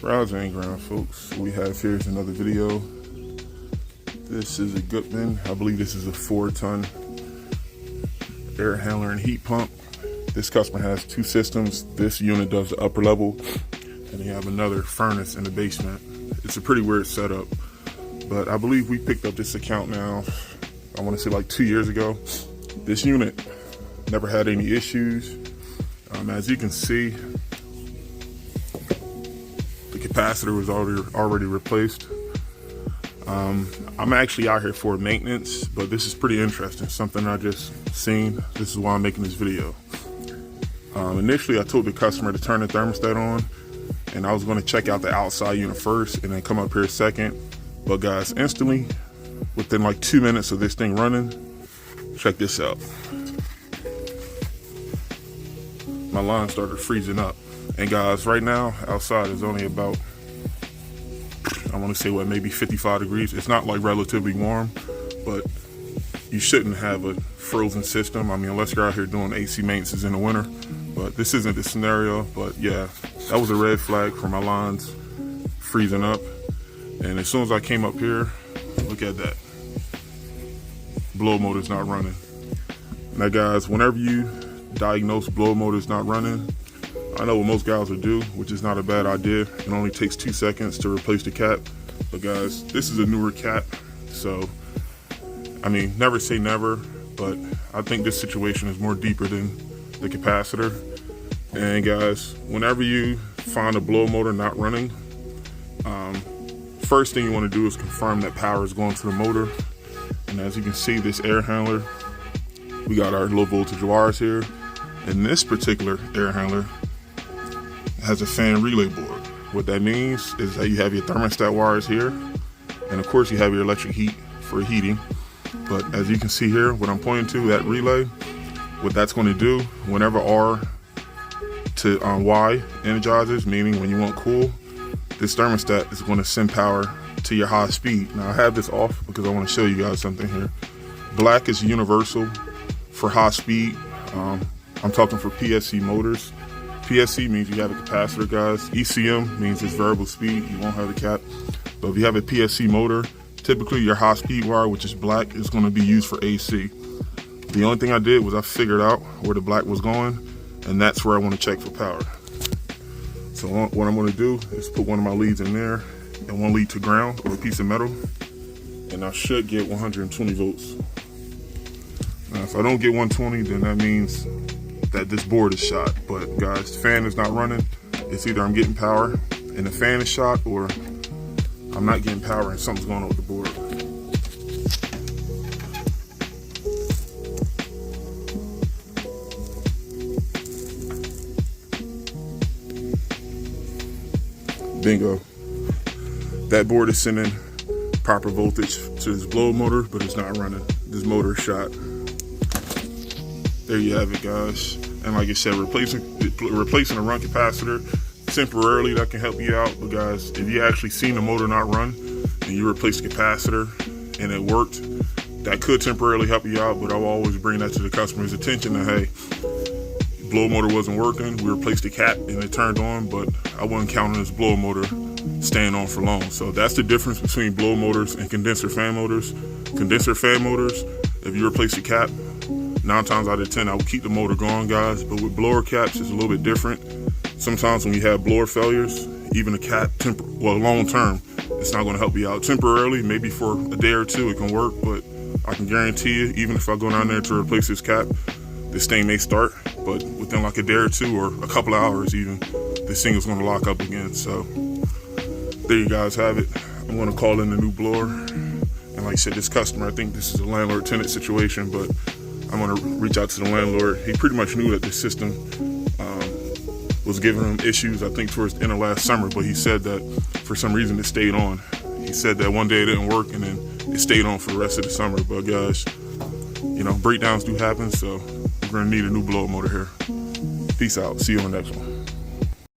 Browser ain't ground, folks. What we have here is another video. This is a Goodman. I believe this is a 4-ton air handler and heat pump. This customer has two systems. This unit does the upper level, and they have another furnace in the basement. It's a pretty weird setup, but I believe we picked up this account now, I want to say like 2 years ago. This unit never had any issues. As you can see, the capacitor was already replaced. I'm actually out here for maintenance, but this is pretty interesting, something I just seen. This is why I'm making this video. Initially, I told the customer to turn the thermostat on, and I was going to check out the outside unit first and then come up here second. But guys, instantly, within like 2 minutes of this thing running, check this out. My line started freezing up. And guys, right now, outside is only about, I want to say what, maybe 55 degrees. It's not like relatively warm, but you shouldn't have a frozen system. I mean, unless you're out here doing AC maintenance in the winter. But this isn't the scenario. But yeah, that was a red flag for my lines freezing up. And as soon as I came up here, look at that. Blow motor's not running. Now guys, whenever you diagnose blow motor's not running, I know what most guys would do, which is not a bad idea. It only takes 2 seconds to replace the cap. But guys, this is a newer cap, so I mean, never say never, but I think this situation is more deeper than the capacitor. And guys, whenever you find a blow motor not running, first thing you want to do is confirm that power is going to the motor. And as you can see, this air handler, we got our low voltage wires here. And this particular air handler has a fan relay board. What that means is that you have your thermostat wires here, and of course you have your electric heat for heating. But as you can see here, what I'm pointing to, that relay, what that's going to do, whenever R to Y energizes, meaning when you want cool, this thermostat is going to send power to your high speed. Now I have this off because I want to show you guys something here. Black is universal for high speed. I'm talking for PSC motors. PSC means you have a capacitor, guys. ECM means it's variable speed. You won't have a cap. But if you have a PSC motor, typically your high speed wire, which is black, is going to be used for AC. The only thing I did was I figured out where the black was going, and that's where I want to check for power. So what I'm going to do is put one of my leads in there and one lead to ground or a piece of metal, and I should get 120 volts. Now, if I don't get 120, then that means that this board is shot. But guys, the fan is not running. It's either I'm getting power and the fan is shot, or I'm not getting power and something's going on with the board. Bingo. That board is sending proper voltage to this blow motor, but it's not running. This motor is shot. There you have it, guys. And like I said, replacing a run capacitor temporarily, that can help you out. But guys, if you actually seen the motor not run and you replace the capacitor and it worked, that could temporarily help you out. But I will always bring that to the customer's attention that, hey, blow motor wasn't working. We replaced the cap and it turned on, but I wasn't counting this blow motor staying on for long. So that's the difference between blow motors and condenser fan motors. Condenser fan motors, if you replace the cap, 9 times out of 10, I will keep the motor going, guys. But with blower caps, it's a little bit different. Sometimes when you have blower failures, even a cap, long term, it's not going to help you out. Temporarily, maybe for a day or two, it can work. But I can guarantee you, even if I go down there to replace this cap, this thing may start. But within like a day or two, or a couple of hours even, this thing is going to lock up again. So there you guys have it. I'm going to call in the new blower. And like I said, this customer, I think this is a landlord-tenant situation, but I'm going to reach out to the landlord. He pretty much knew that the system was giving him issues, I think towards the end of last summer, but he said that for some reason it stayed on. He said that one day it didn't work and then it stayed on for the rest of the summer. But guys, you know, breakdowns do happen, so we're going to need a new blower motor here. Peace out. See you on the next one.